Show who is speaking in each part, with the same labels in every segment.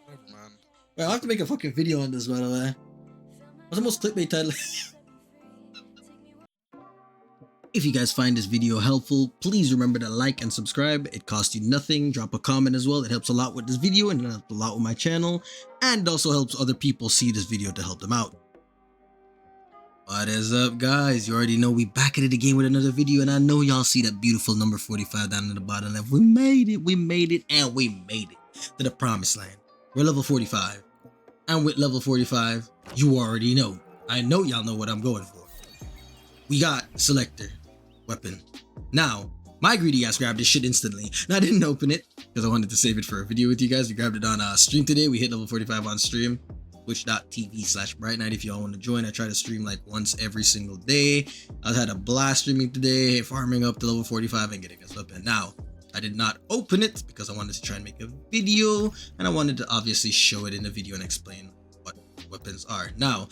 Speaker 1: Never mind.
Speaker 2: Wait, I'll have to make a fucking video on this, by the way. What's the most clickbait title? If you guys find this video helpful, please remember to like and subscribe. It costs you nothing. Drop a comment as well. It helps a lot with this video and it helps a lot with my channel. And it also helps other people see this video to help them out. What is up, guys? You already know we back at it again with another video, and I know y'all see that beautiful number 45 down in the bottom left. We made it, and we made it to the promised land. We're level 45. And with level 45, you already know. I know y'all know what I'm going for. We got Selector weapon. Now, my greedy ass grabbed this shit instantly. And I didn't open it because I wanted to save it for a video with you guys. We grabbed it on stream today. We hit level 45 on stream. Twitch.tv/brightnight if y'all want to join. I try to stream like once every single day. I had a blast streaming today, farming up to level 45 and getting this weapon. Now, I did not open it because I wanted to try and make a video, and I wanted to obviously show it in the video and explain what weapons are. Now,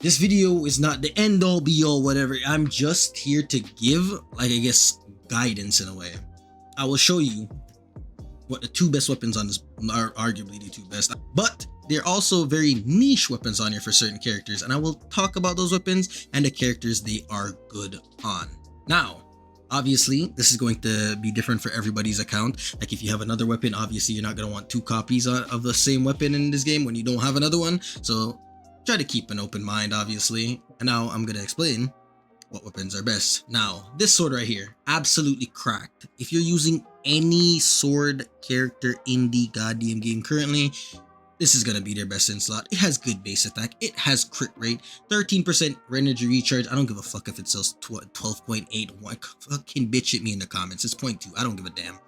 Speaker 2: this video is not the end all be all whatever. I'm just here to give, like, I guess, guidance in a way. I will show you what the two best weapons on this are, arguably the two best, but they're also very niche weapons on here for certain characters, and I will talk about those weapons and the characters they are good on. Now, obviously, this is going to be different for everybody's account. Like, if you have another weapon, obviously you're not going to want two copies of the same weapon in this game when you don't have another one. So try to keep an open mind, obviously. And now I'm going to explain what weapons are best. Now, this sword right here, absolutely cracked. If you're using any sword character in the goddamn game currently, this is going to be their best in slot. It has good base attack. It has crit rate, 13% energy recharge. I don't give a fuck if it sells 12.8. Fucking bitch at me in the comments. It's 0.2. I don't give a damn.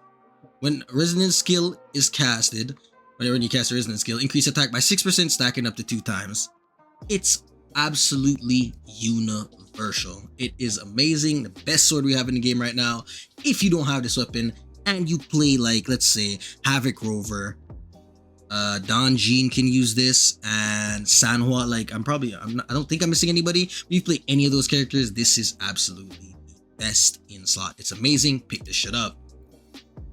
Speaker 2: When resonance skill is casted, when you cast a resonance skill, increase attack by 6%, stacking up to 2 times. It's absolutely universal. It is amazing. The best sword we have in the game right now. If you don't have this weapon and you play, like, let's say Havoc Rover, Don Jean can use this, and Sanhua, like, I don't think I'm missing anybody. If you play any of those characters, this is absolutely the best in slot. It's amazing. Pick this shit up.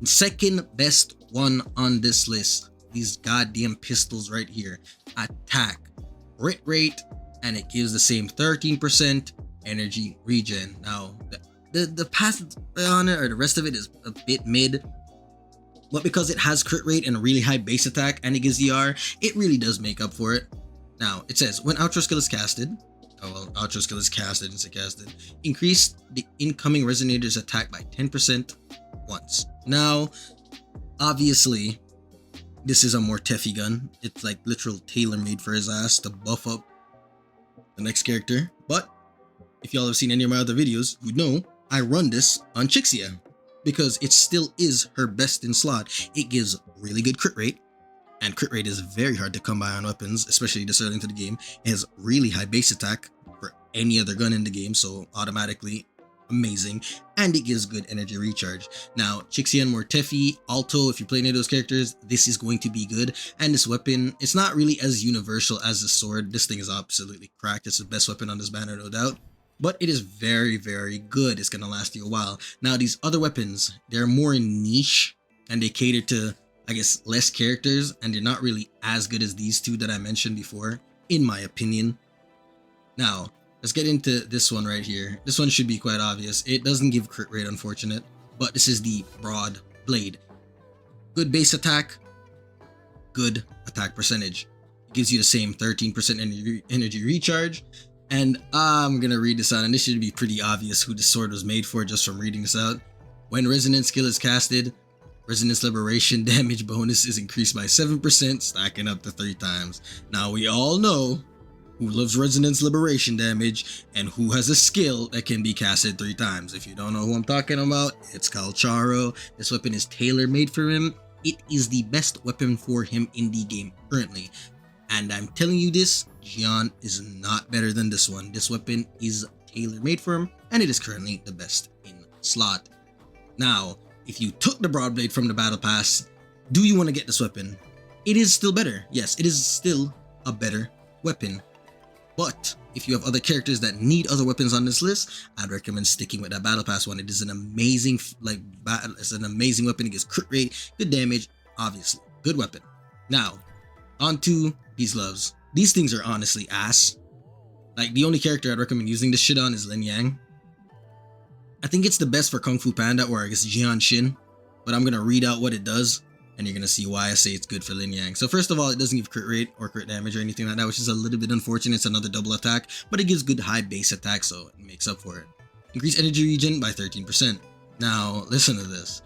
Speaker 2: Second best one on this list, these goddamn pistols right here. Attack, crit rate, and it gives the same 13% energy regen. Now, the passive on it, or the rest of it, is a bit mid. But because it has crit rate and a really high base attack and it gives ER, it really does make up for it. Now, it says, when outro skill is casted, outro skill is casted, increase the incoming resonator's attack by 10% once. Now, obviously, this is a more Teffy gun. It's like literal tailor-made for his ass to buff up the next character. But if y'all have seen any of my other videos, you know I run this on Chixia, because it still is her best in slot. It gives really good crit rate, and crit rate is very hard to come by on weapons, especially this early into the game. It has really high base attack for any other gun in the game, so automatically amazing, and it gives good energy recharge. Now, Chixia and Mortefi, Alto, if you play any of those characters, this is going to be good. And this weapon, it's not really as universal as the sword. This thing is absolutely cracked. It's the best weapon on this banner, no doubt. But it is very, very good. It's going to last you a while. Now, these other weapons, they're more niche, and they cater to, I guess, less characters, and they're not really as good as these two that I mentioned before, in my opinion. Now, let's get into this one right here. This one should be quite obvious. It doesn't give crit rate, unfortunate, but this is the Broad Blade. Good base attack, good attack percentage. It gives you the same 13% energy recharge. And I'm gonna read this out, and this should be pretty obvious who this sword was made for just from reading this out. When resonance skill is casted, resonance liberation damage bonus is increased by 7%, stacking up to 3 times. Now, we all know who loves resonance liberation damage and who has a skill that can be casted 3 times. If you don't know who I'm talking about, it's called Charo. This weapon is tailor-made for him. It is the best weapon for him in the game currently. And I'm telling you this, Jian is not better than this one. This weapon is tailor-made for him, and it is currently the best in slot. Now, if you took the Broadblade from the Battle Pass, do you want to get this weapon? It is still better. Yes, it is still a better weapon. But if you have other characters that need other weapons on this list, I'd recommend sticking with that Battle Pass one. It is an amazing, it's an amazing weapon. It gives crit rate, good damage, obviously, good weapon. Now, On to these gloves. These things are honestly ass. Like, the only character I'd recommend using this shit on is Lin Yang. I think it's the best for Kung Fu Panda, or I guess Jian Shin, but I'm gonna read out what it does, and you're gonna see why I say it's good for Lin Yang. So first of all, it doesn't give crit rate or crit damage or anything like that, which is a little bit unfortunate. It's another double attack, but it gives good high base attack, so it makes up for it. Increase energy regen by 13%. Now, listen to this.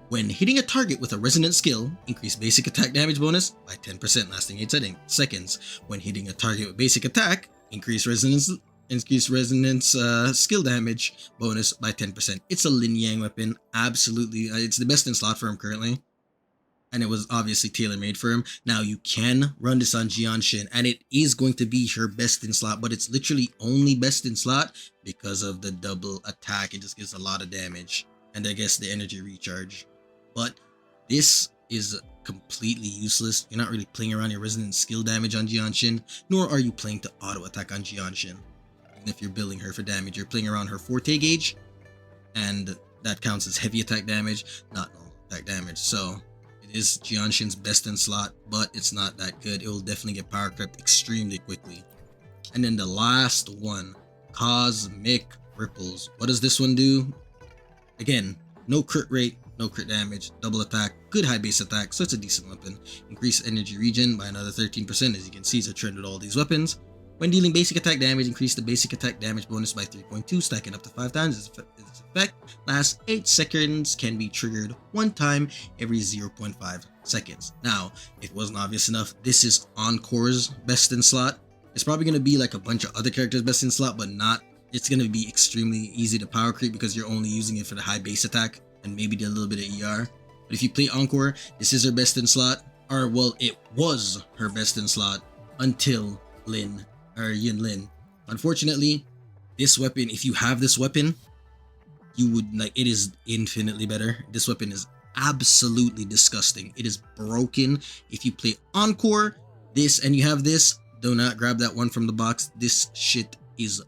Speaker 2: When hitting a target with a resonant skill, increase basic attack damage bonus by 10%, lasting 8 seconds. When hitting a target with basic attack, increase resonance skill damage bonus by 10%. It's a Lin Yang weapon. Absolutely. It's the best in slot for him currently. And it was obviously tailor-made for him. Now, you can run this on Jian Shin, and it is going to be her best in slot, but it's literally only best in slot because of the double attack. It just gives a lot of damage, and I guess the energy recharge. But this is completely useless. You're not really playing around your resonant skill damage on Jian Shin, nor are you playing to auto attack on Jian Shin. Even if you're building her for damage, you're playing around her forte gauge, and that counts as heavy attack damage, not normal attack damage. So it is Jian Shin's best in slot, but it's not that good. It will definitely get power crept extremely quickly. And then the last one, Cosmic Ripples. What does this one do? Again, no crit rate, no crit damage, double attack, good high base attack, so it's a decent weapon. Increase energy regen by another 13%. As you can see, it's a trend with all these weapons. When dealing basic attack damage, increase the basic attack damage bonus by 3.2, stacking up to 5 times. Its effect lasts 8 seconds, can be triggered 1 time every 0.5 seconds. Now, if it wasn't obvious enough, this is Encore's best in slot. It's probably going to be like a bunch of other characters' best in slot, but not. It's going to be extremely easy to power creep because you're only using it for the high base attack and maybe a little bit of ER. But if you play Encore, this is her best in slot, or well, it was her best in slot until Yin Lin. Unfortunately, this weapon, if you have this weapon, you would like, it is infinitely better. This weapon is absolutely disgusting. It is broken. If you play Encore, this, and you have this, do not grab that one from the box. This shit is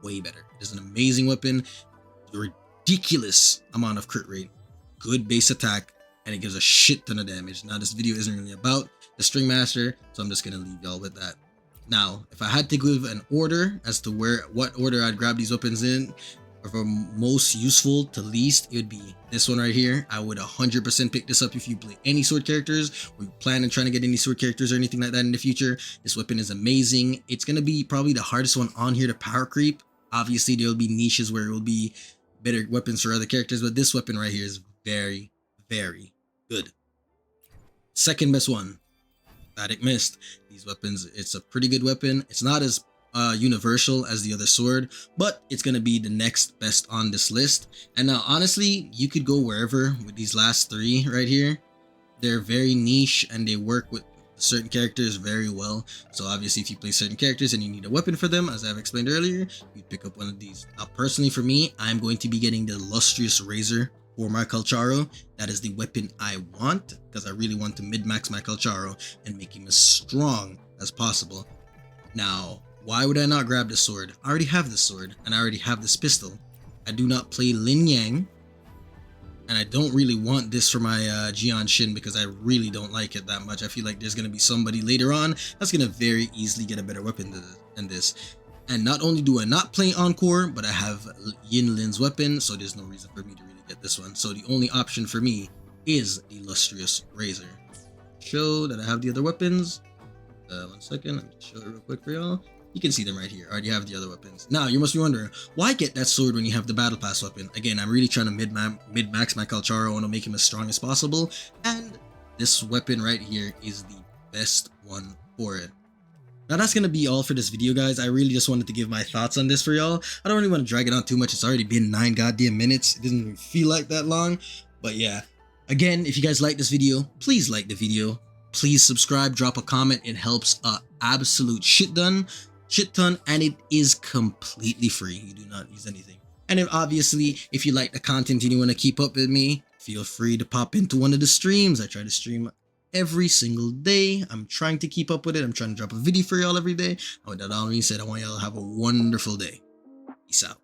Speaker 2: way better. It's an amazing weapon, ridiculous amount of crit rate, good base attack, and it gives a shit ton of damage. Now, this video isn't really about the String Master, so I'm just gonna leave y'all with that. Now, if I had to give an order as to what order I'd grab these weapons in, or from most useful to least, it would be this one right here. I would 100% pick this up if you play any sword characters, or you plan on trying to get any sword characters or anything like that in the future. This weapon is amazing. It's gonna be probably the hardest one on here to power creep. Obviously, there will be niches where it will be better weapons for other characters, but this weapon right here is very, very good. Second best one, Static Mist. These weapons, it's a pretty good weapon. It's not as universal as the other sword, but it's gonna be the next best on this list. And now, honestly, you could go wherever with these last three right here. They're very niche and they work with certain characters very well. So obviously, if you play certain characters and you need a weapon for them, as I've explained earlier, you pick up one of these. Now, personally for me, I'm going to be getting the Lustrous Razor for my Calcharo. That is the weapon I want, because I really want to mid-max my Calcharo and make him as strong as possible. Now, why would I not grab this sword? I already have this sword, and I already have this pistol. I do not play Lin Yang, and I don't really want this for my Jian Shin because I really don't like it that much. I feel like there's going to be somebody later on that's going to very easily get a better weapon than this. And not only do I not play Encore, but I have Yin Lin's weapon, so there's no reason for me to really get this one. So the only option for me is the Lustrous Razor. Show that I have the other weapons. 1 second, let me show it real quick for y'all. You can see them right here. I already have the other weapons. Now, you must be wondering, why get that sword when you have the Battle Pass weapon? Again, I'm really trying to mid-max my Calcharo. I want to make him as strong as possible. And this weapon right here is the best one for it. Now, that's going to be all for this video, guys. I really just wanted to give my thoughts on this for y'all. I don't really want to drag it on too much. It's already been 9 goddamn minutes. It doesn't even feel like that long. But yeah, again, if you guys like this video, please like the video. Please subscribe, drop a comment. It helps a absolute shit ton, and it is completely free. You do not use anything. And obviously, if you like the content and you want to keep up with me, feel free to pop into one of the streams. I try to stream every single day. I'm trying to keep up with it. I'm trying to drop a video for y'all every day. And with that all being said, I want y'all to have a wonderful day. Peace out.